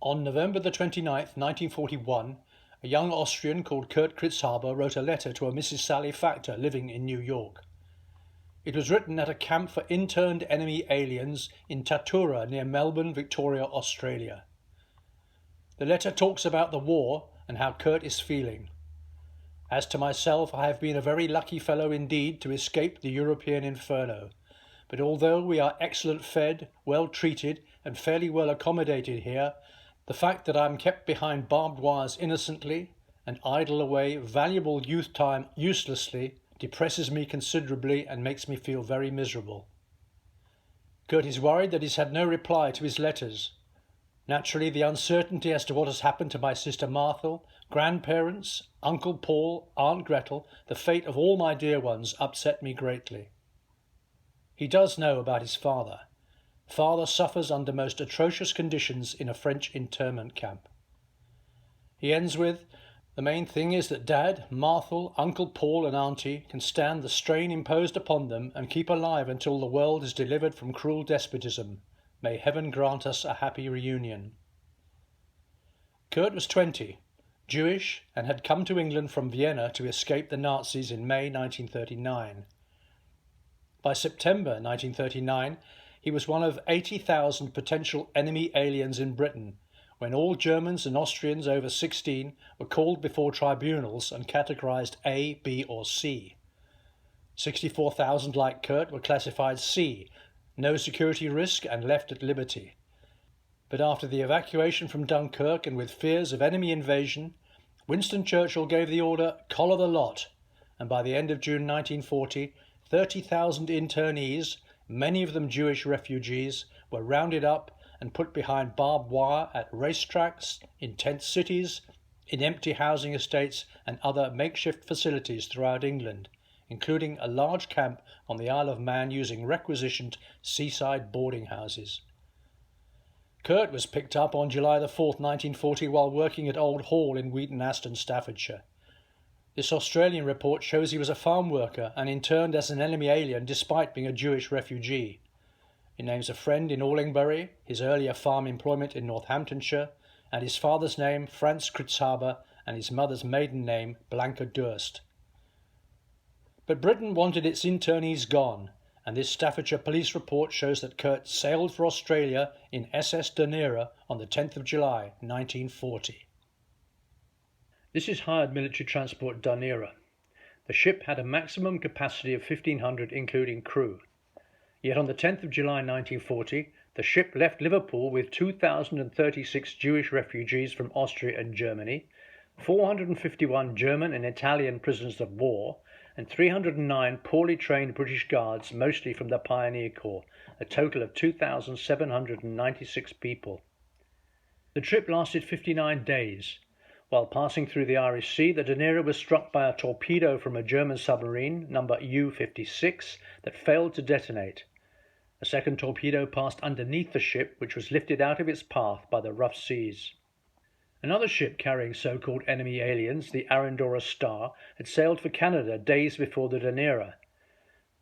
On November the 29th, 1941, a young Austrian called Kurt Kriszhaber wrote a letter to a Mrs. Sally Factor living in New York. It was written at a camp for interned enemy aliens in Tatura near Melbourne, Victoria, Australia. The letter talks about the war and how Kurt is feeling. As to myself, I have been a very lucky fellow indeed to escape the European inferno. But although we are excellent fed, well treated and fairly well accommodated here, the fact that I am kept behind barbed wires innocently and idle away valuable youth time uselessly depresses me considerably and makes me feel very miserable. Kurt is worried that he's had no reply to his letters. Naturally, the uncertainty as to what has happened to my sister Martha, grandparents, Uncle Paul, Aunt Gretel, the fate of all my dear ones upset me greatly. He does know about his father. Father suffers under most atrocious conditions in a French internment camp. He ends with, "The main thing is that Dad, Martha, Uncle Paul and Auntie can stand the strain imposed upon them and keep alive until the world is delivered from cruel despotism. May heaven grant us a happy reunion." Kurt was 20, Jewish, and had come to England from Vienna to escape the Nazis in May 1939. By September 1939, he was one of 80,000 potential enemy aliens in Britain, when all Germans and Austrians over 16 were called before tribunals and categorised A, B or C. 64,000 like Kurt were classified C, no security risk and left at liberty. But after the evacuation from Dunkirk and with fears of enemy invasion, Winston Churchill gave the order, "Collar the lot," and by the end of June 1940, 30,000 internees, many of them Jewish refugees, were rounded up and put behind barbed wire at racetracks, in tent cities, in empty housing estates and other makeshift facilities throughout England, including a large camp on the Isle of Man using requisitioned seaside boarding houses. Kurt was picked up on July the 4th, 1940 while working at Old Hall in Wheaton, Aston, Staffordshire. This Australian report shows he was a farm worker and interned as an enemy alien despite being a Jewish refugee. He names a friend in Allingbury, his earlier farm employment in Northamptonshire, and his father's name, Franz Kriszhaber, and his mother's maiden name, Blanca Durst. But Britain wanted its internees gone, and this Staffordshire police report shows that Kurt sailed for Australia in SS Dunera on the 10th of July, 1940. This is hired military transport Dunera. The ship had a maximum capacity of 1,500 including crew. Yet on the 10th of July 1940, the ship left Liverpool with 2,036 Jewish refugees from Austria and Germany, 451 German and Italian prisoners of war, and 309 poorly trained British Guards, mostly from the Pioneer Corps, a total of 2,796 people. The trip lasted 59 days. While passing through the Irish Sea, the Dunera was struck by a torpedo from a German submarine, number U-56, that failed to detonate. A second torpedo passed underneath the ship, which was lifted out of its path by the rough seas. Another ship carrying so-called enemy aliens, the Arandora Star, had sailed for Canada days before the Dunera.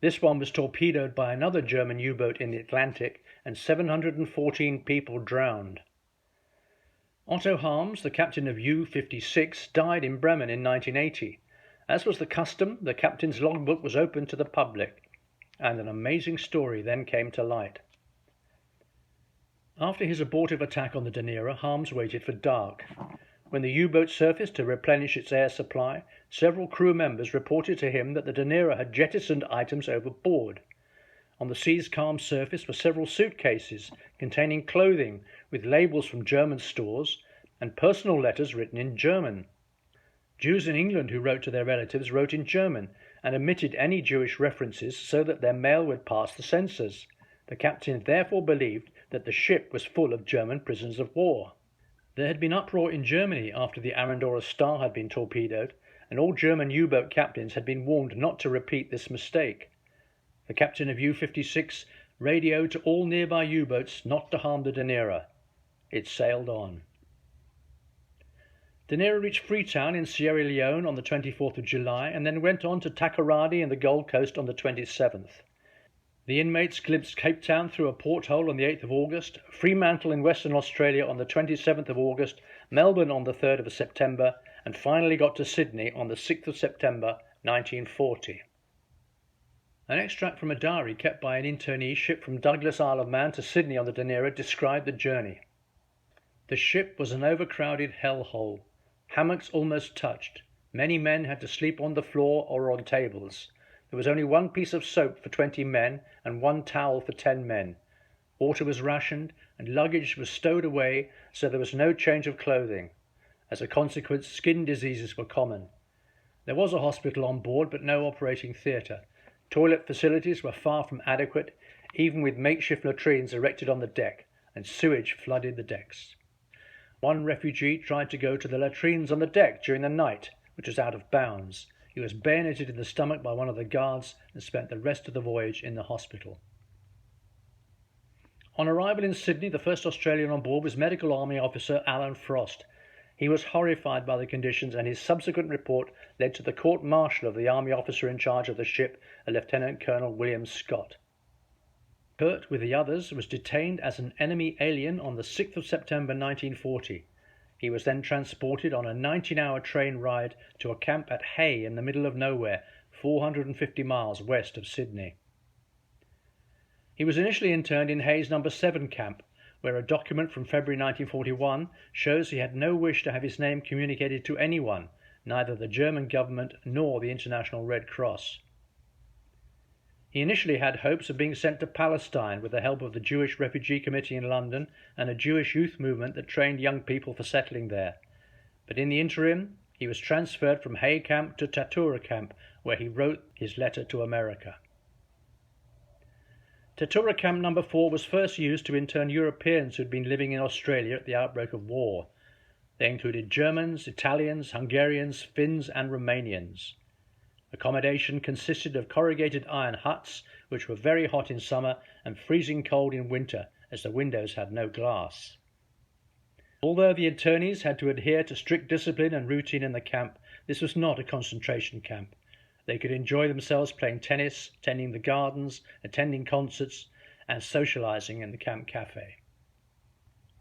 This one was torpedoed by another German U-boat in the Atlantic, and 714 people drowned. Otto, the captain of U-56, died in Bremen in 1980. As was the custom, the captain's logbook was opened to the public, and an amazing story then came to light. After his abortive attack on the Dunera, Harms waited for dark. When the U-boat surfaced to replenish its air supply, several crew members reported to him that the Dunera had jettisoned items overboard. On the sea's calm surface were several suitcases containing clothing with labels from German stores and personal letters written in German. Jews in England who wrote to their relatives wrote in German and omitted any Jewish references so that their mail would pass the censors. The captain therefore believed that the ship was full of German prisoners of war. There had been uproar in Germany after the Arandora Star had been torpedoed, and all German U-boat captains had been warned not to repeat this mistake. The captain of U-56 radioed to all nearby U-boats not to harm the Dunera. It sailed on. Dunera reached Freetown in Sierra Leone on the 24th of July and then went on to Takoradi in the Gold Coast on the 27th. The inmates glimpsed Cape Town through a porthole on the 8th of August, Fremantle in Western Australia on the 27th of August, Melbourne on the 3rd of September, and finally got to Sydney on the 6th of September 1940. An extract from a diary kept by an internee shipped from Douglas, Isle of Man to Sydney on the Dunera described the journey. The ship was an overcrowded hellhole. Hammocks almost touched. Many men had to sleep on the floor or on tables. There was only one piece of soap for 20 men and one towel for 10 men. Water was rationed and luggage was stowed away, so there was no change of clothing. As a consequence, skin diseases were common. There was a hospital on board, but no operating theatre. Toilet facilities were far from adequate, even with makeshift latrines erected on the deck, and sewage flooded the decks. One refugee tried to go to the latrines on the deck during the night, which was out of bounds. He was bayoneted in the stomach by one of the guards and spent the rest of the voyage in the hospital. On arrival in Sydney, the first Australian on board was Medical Army Officer Alan Frost. He was horrified by the conditions, and his subsequent report led to the court-martial of the Army officer in charge of the ship, a Lieutenant Colonel William Scott. Kurt, with the others, was detained as an enemy alien on the 6th of September 1940. He was then transported on a 19-hour train ride to a camp at Hay in the middle of nowhere, 450 miles west of Sydney. He was initially interned in Hay's No. 7 camp, where a document from February 1941 shows he had no wish to have his name communicated to anyone, neither the German government nor the International Red Cross. He initially had hopes of being sent to Palestine with the help of the Jewish Refugee Committee in London and a Jewish youth movement that trained young people for settling there. But in the interim, he was transferred from Hay Camp to Tatura Camp, where he wrote his letter to America. Tatura Camp No. 4 was first used to intern Europeans who had been living in Australia at the outbreak of war. They included Germans, Italians, Hungarians, Finns and Romanians. Accommodation consisted of corrugated iron huts, which were very hot in summer and freezing cold in winter, as the windows had no glass. Although the internees had to adhere to strict discipline and routine in the camp, this was not a concentration camp. They could enjoy themselves playing tennis, tending the gardens, attending concerts, and socializing in the camp cafe.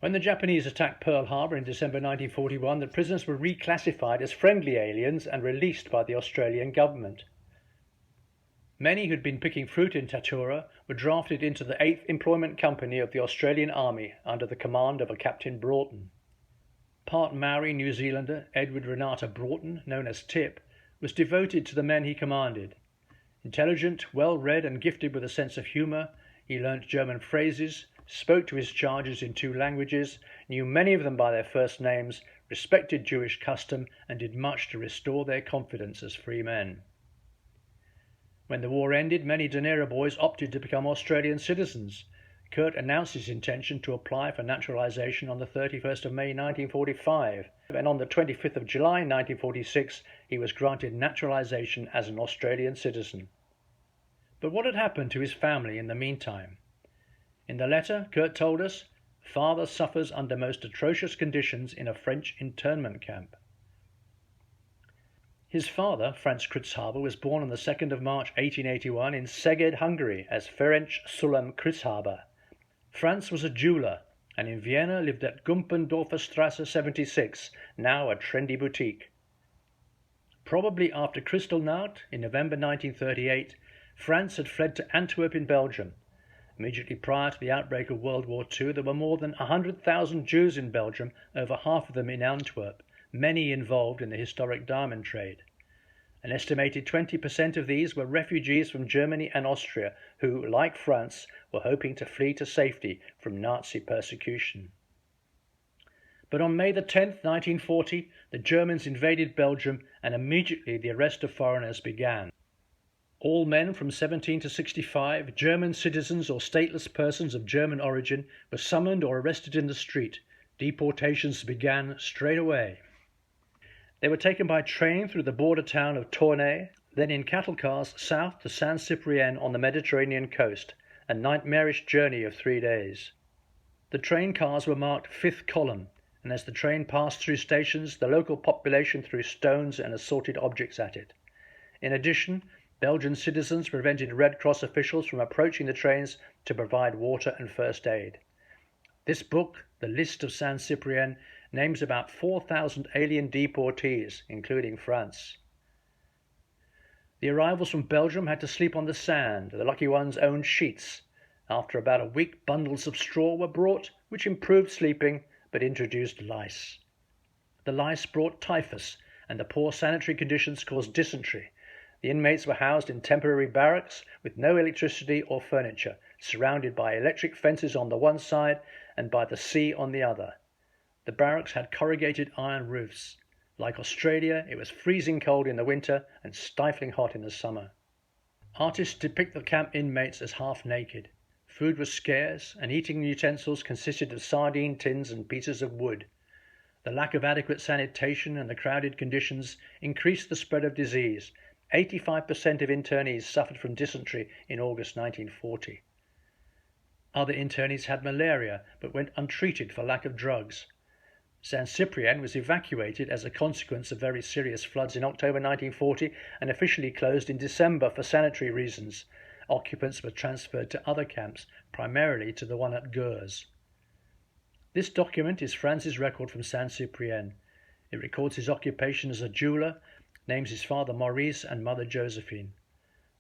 When the Japanese attacked Pearl Harbor in December 1941, the prisoners were reclassified as friendly aliens and released by the Australian government. Many who'd been picking fruit in Tatura were drafted into the 8th Employment Company of the Australian Army under the command of a Captain Broughton. Part Maori New Zealander Edward Renata Broughton, known as Tip, was devoted to the men he commanded. Intelligent, well-read and gifted with a sense of humour, he learnt German phrases, spoke to his charges in 2 languages, knew many of them by their first names, respected Jewish custom, and did much to restore their confidence as free men. When the war ended, many Dunera boys opted to become Australian citizens. Kurt announced his intention to apply for naturalization on the 31st of May 1945, and on the 25th of July 1946 he was granted naturalization as an Australian citizen. But what had happened to his family in the meantime? In the letter, Kurt told us, "Father suffers under most atrocious conditions in a French internment camp." His father, Franz Kriszhaber, was born on the 2nd of March 1881 in Szeged, Hungary, as Ferenc Sulem Kriszhaber. Franz was a jeweller, and in Vienna lived at Gumpendorfer Strasse 76, now a trendy boutique. Probably after Kristallnacht, in November 1938, Franz had fled to Antwerp in Belgium. Immediately prior to the outbreak of World War II, there were more than 100,000 Jews in Belgium, over half of them in Antwerp, many involved in the historic diamond trade. An estimated 20% of these were refugees from Germany and Austria who, like France, were hoping to flee to safety from Nazi persecution. But on May 10, 1940, the Germans invaded Belgium and immediately the arrest of foreigners began. All men from 17 to 65, German citizens or stateless persons of German origin, were summoned or arrested in the street. Deportations began straight away. They were taken by train through the border town of Tournai, then in cattle cars south to San Cyprien on the Mediterranean coast, a nightmarish journey of 3 days. The train cars were marked 5th column, and as the train passed through stations, the local population threw stones and assorted objects at it. In addition, Belgian citizens prevented Red Cross officials from approaching the trains to provide water and first aid. This book, The List of San Cyprien, names about 4,000 alien deportees, including France. The arrivals from Belgium had to sleep on the sand. The lucky ones owned sheets. After about a week, bundles of straw were brought, which improved sleeping but introduced lice. The lice brought typhus, and the poor sanitary conditions caused dysentery. The inmates were housed in temporary barracks with no electricity or furniture, surrounded by electric fences on the one side and by the sea on the other. The barracks had corrugated iron roofs. Like Australia, it was freezing cold in the winter and stifling hot in the summer. Artists depict the camp inmates as half naked. Food was scarce, and eating utensils consisted of sardine tins and pieces of wood. The lack of adequate sanitation and the crowded conditions increased the spread of disease. 85% of internees suffered from dysentery in August 1940. Other internees had malaria but went untreated for lack of drugs. San Cyprien was evacuated as a consequence of very serious floods in October 1940 and officially closed in December for sanitary reasons. Occupants were transferred to other camps, primarily to the one at Gurs. This document is Franz's record from San Cyprien. It records his occupation as a jeweller, names his father Maurice and mother Josephine.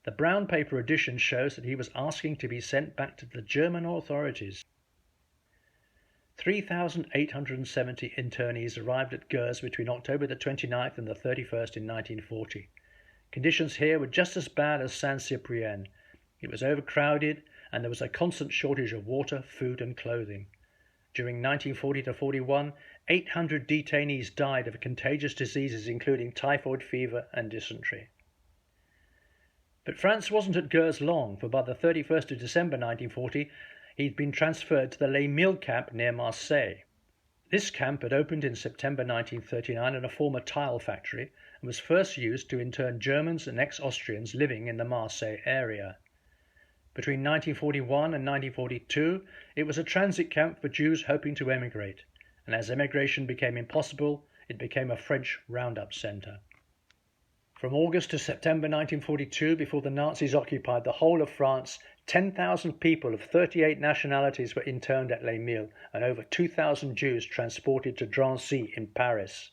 The brown paper edition shows that he was asking to be sent back to the German authorities. 3,870 internees arrived at Gurs between October the 29th and the 31st in 1940. Conditions here were just as bad as San Cyprien. It was overcrowded and there was a constant shortage of water, food and clothing. During 1940-41, 800 detainees died of contagious diseases including typhoid fever and dysentery. But Franz wasn't at Gurs long, for by the 31st of December 1940, he'd been transferred to the Les Milles camp near Marseille. This camp had opened in September 1939 in a former tile factory and was first used to intern Germans and ex-Austrians living in the Marseille area. Between 1941 and 1942, it was a transit camp for Jews hoping to emigrate, and as emigration became impossible, it became a French roundup centre. From August to September 1942, before the Nazis occupied the whole of France, 10,000 people of 38 nationalities were interned at Les Milles and over 2,000 Jews transported to Drancy in Paris.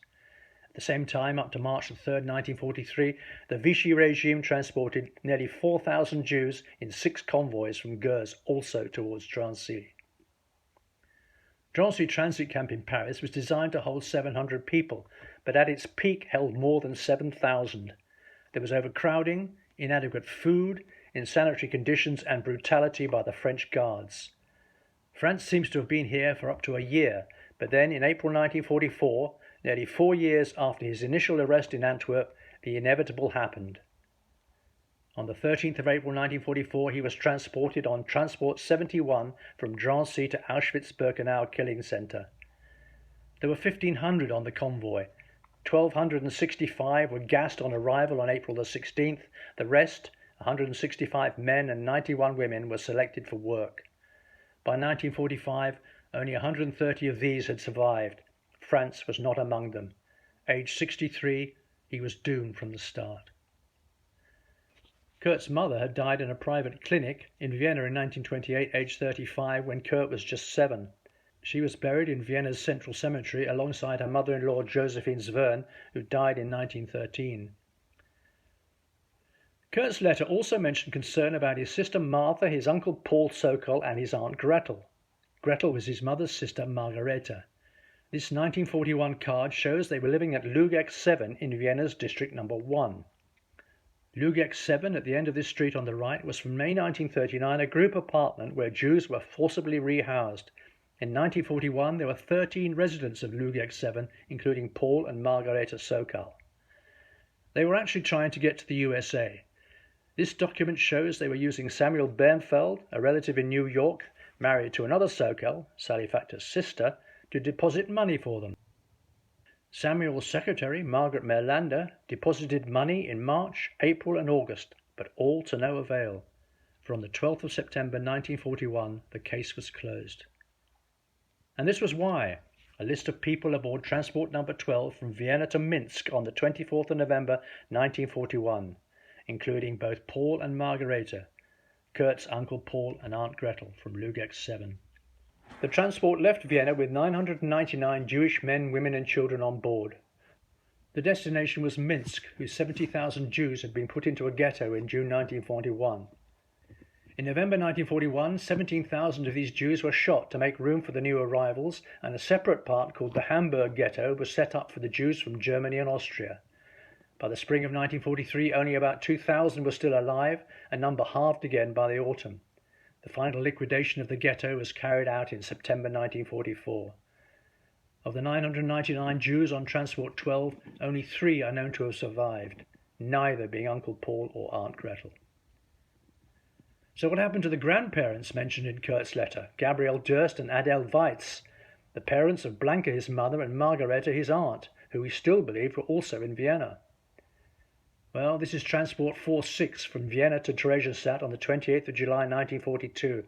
At the same time, up to March 3, 1943, the Vichy regime transported nearly 4,000 Jews in 6 convoys from Gurs, also towards Drancy. Drancy Transit Camp in Paris was designed to hold 700 people, but at its peak held more than 7,000. There was overcrowding, inadequate food, insanitary conditions and brutality by the French guards. Franz seems to have been here for up to a year, but then in April 1944, nearly 4 years after his initial arrest in Antwerp, the inevitable happened. On the 13th of April 1944, he was transported on Transport 71 from Drancy to Auschwitz-Birkenau killing centre. There were 1,500 on the convoy. 1,265 were gassed on arrival on April the 16th. The rest, 165 men and 91 women, were selected for work. By 1945, only 130 of these had survived. Franz was not among them. Aged 63, he was doomed from the start. Kurt's mother had died in a private clinic in Vienna in 1928, aged 35, when Kurt was just 7. She was buried in Vienna's central cemetery alongside her mother-in-law Josephine Zwern, who died in 1913. Kurt's letter also mentioned concern about his sister Martha, his uncle Paul Sokol, and his aunt Gretel. Gretel was his mother's sister Margareta. This 1941 card shows they were living at Lugeck 7 in Vienna's district number 1. Lugeck 7 at the end of this street on the right was from May 1939 a group apartment where Jews were forcibly rehoused. In 1941 there were 13 residents of Lugeck 7, including Paul and Margareta Sokol. They were actually trying to get to the USA. This document shows they were using Samuel Bernfeld, a relative in New York, married to another Sokol, Sally Factor's sister, to deposit money for them. Samuel's secretary, Margaret Merlander, deposited money in March, April and August, but all to no avail. For on the 12th of September 1941, the case was closed. And this was why. A list of people aboard transport number 12 from Vienna to Minsk on the 24th of November 1941. including both Paul and Margareta, Kurt's uncle Paul and Aunt Gretel from Lugex 7. The transport left Vienna with 999 Jewish men, women and children on board. The destination was Minsk, whose 70,000 Jews had been put into a ghetto in June 1941. In November 1941, 17,000 of these Jews were shot to make room for the new arrivals, and a separate part called the Hamburg Ghetto was set up for the Jews from Germany and Austria. By the spring of 1943, only about 2,000 were still alive, a number halved again by the autumn. The final liquidation of the ghetto was carried out in September 1944. Of the 999 Jews on Transport 12, only 3 are known to have survived, neither being Uncle Paul or Aunt Gretel. So what happened to the grandparents mentioned in Kurt's letter, Gabriel Durst and Adele Weitz, the parents of Blanca, his mother, and Margareta, his aunt, who he still believed were also in Vienna? Well, this is Transport 46 from Vienna to Theresienstadt on the 28th of July 1942.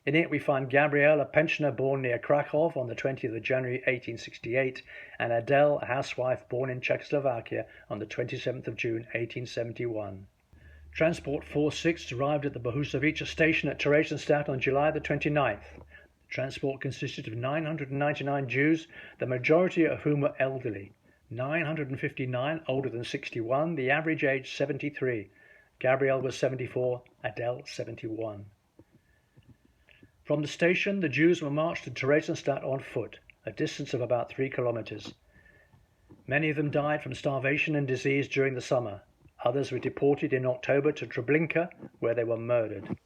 In it we find Gabriel, a pensioner born near Krakow on the 20th of January 1868, and Adele, a housewife born in Czechoslovakia on the 27th of June 1871. Transport 46 arrived at the Bohuslavice station at Theresienstadt on July the 29th. The transport consisted of 999 Jews, the majority of whom were elderly. 959 older than 61, the average age 73. Gabriel was 74, Adele 71. From the station, the Jews were marched to Theresienstadt on foot, a distance of about 3 kilometers. Many of them died from starvation and disease during the summer. Others were deported in October to Treblinka, where they were murdered.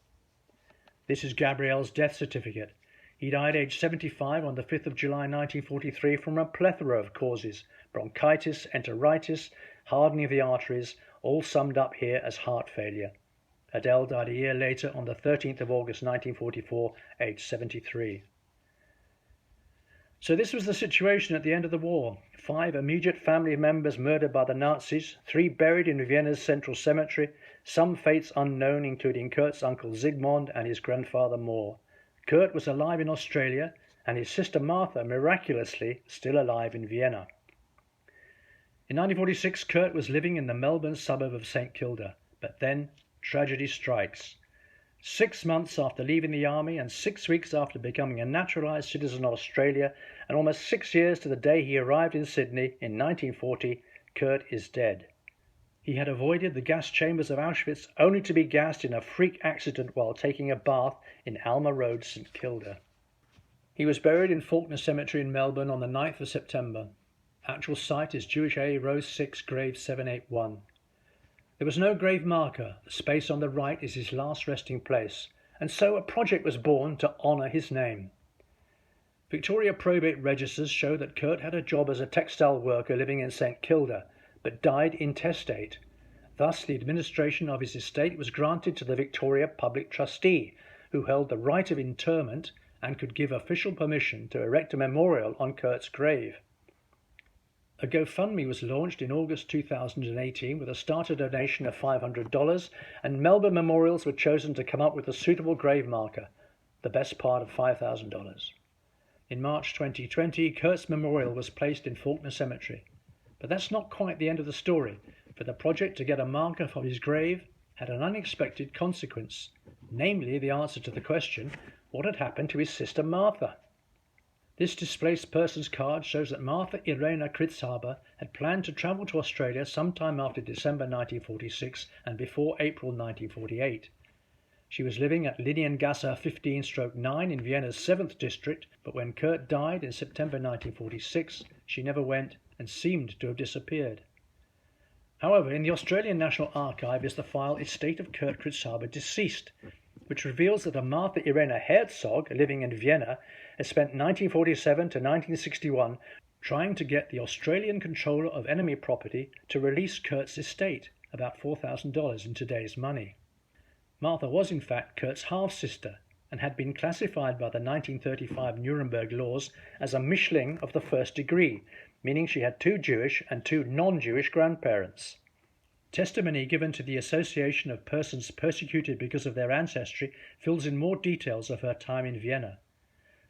This is Gabriel's death certificate. He died aged 75 on the 5th of July 1943 from a plethora of causes: bronchitis, enteritis, hardening of the arteries, all summed up here as heart failure. Adele died a year later on the 13th of August 1944, aged 73. So this was the situation at the end of the war. 5 immediate family members murdered by the Nazis, 3 buried in Vienna's central cemetery, some fates unknown, including Kurt's uncle Zygmunt and his grandfather Moore. Kurt was alive in Australia, and his sister Martha, miraculously, still alive in Vienna. In 1946, Kurt was living in the Melbourne suburb of St Kilda, but then tragedy strikes. 6 months after leaving the army and 6 weeks after becoming a naturalised citizen of Australia, and almost 6 years to the day he arrived in Sydney in 1940, Kurt is dead. He had avoided the gas chambers of Auschwitz only to be gassed in a freak accident while taking a bath in Alma Road, St Kilda. He was buried in Faulkner Cemetery in Melbourne on the 9th of September. Actual site is Jewish A, Row 6, grave 781. There was no grave marker. The space on the right is his last resting place, and so a project was born to honour his name. Victoria probate registers show that Kurt had a job as a textile worker living in St Kilda, but died intestate. Thus, the administration of his estate was granted to the Victoria Public Trustee, who held the right of interment and could give official permission to erect a memorial on Kurt's grave. A GoFundMe was launched in August 2018 with a starter donation of $500, and Melbourne Memorials were chosen to come up with a suitable grave marker, the best part of $5,000. In March 2020, Kurt's memorial was placed in Faulkner Cemetery. But that's not quite the end of the story, for the project to get a marker for his grave had an unexpected consequence, namely the answer to the question, what had happened to his sister Martha? This displaced persons card shows that Martha Irena Kriszhaber had planned to travel to Australia sometime after December 1946 and before April 1948. She was living at Liniengasse 15/9 in Vienna's 7th district, but when Kurt died in September 1946, she never went and seemed to have disappeared. However, in the Australian National Archive is the file Estate of Kurt Kriszhaber Deceased, which reveals that a Martha Irena Herzog, living in Vienna, has spent 1947 to 1961 trying to get the Australian controller of enemy property to release Kurt's estate, about $4,000 in today's money. Martha was in fact Kurt's half-sister and had been classified by the 1935 Nuremberg laws as a Mischling of the first degree, meaning she had 2 Jewish and 2 non-Jewish grandparents. Testimony given to the Association of Persons Persecuted because of their ancestry fills in more details of her time in Vienna.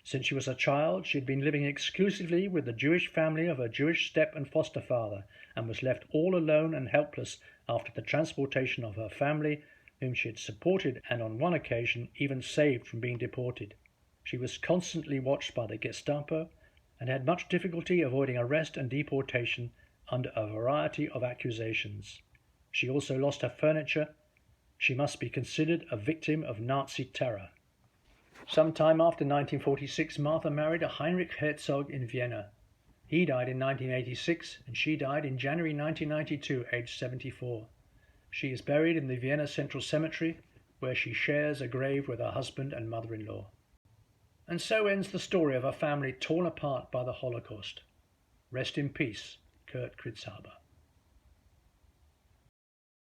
Since she was a child, she had been living exclusively with the Jewish family of her Jewish step and foster father, and was left all alone and helpless after the transportation of her family, whom she had supported and on one occasion even saved from being deported. She was constantly watched by the Gestapo and had much difficulty avoiding arrest and deportation under a variety of accusations. She also lost her furniture. She must be considered a victim of Nazi terror. Sometime after 1946, Martha married a Heinrich Herzog in Vienna. He died in 1986 and she died in January 1992, aged 74. She is buried in the Vienna Central Cemetery, where she shares a grave with her husband and mother-in-law. And so ends the story of a family torn apart by the Holocaust. Rest in peace, Kurt Kriszhaber.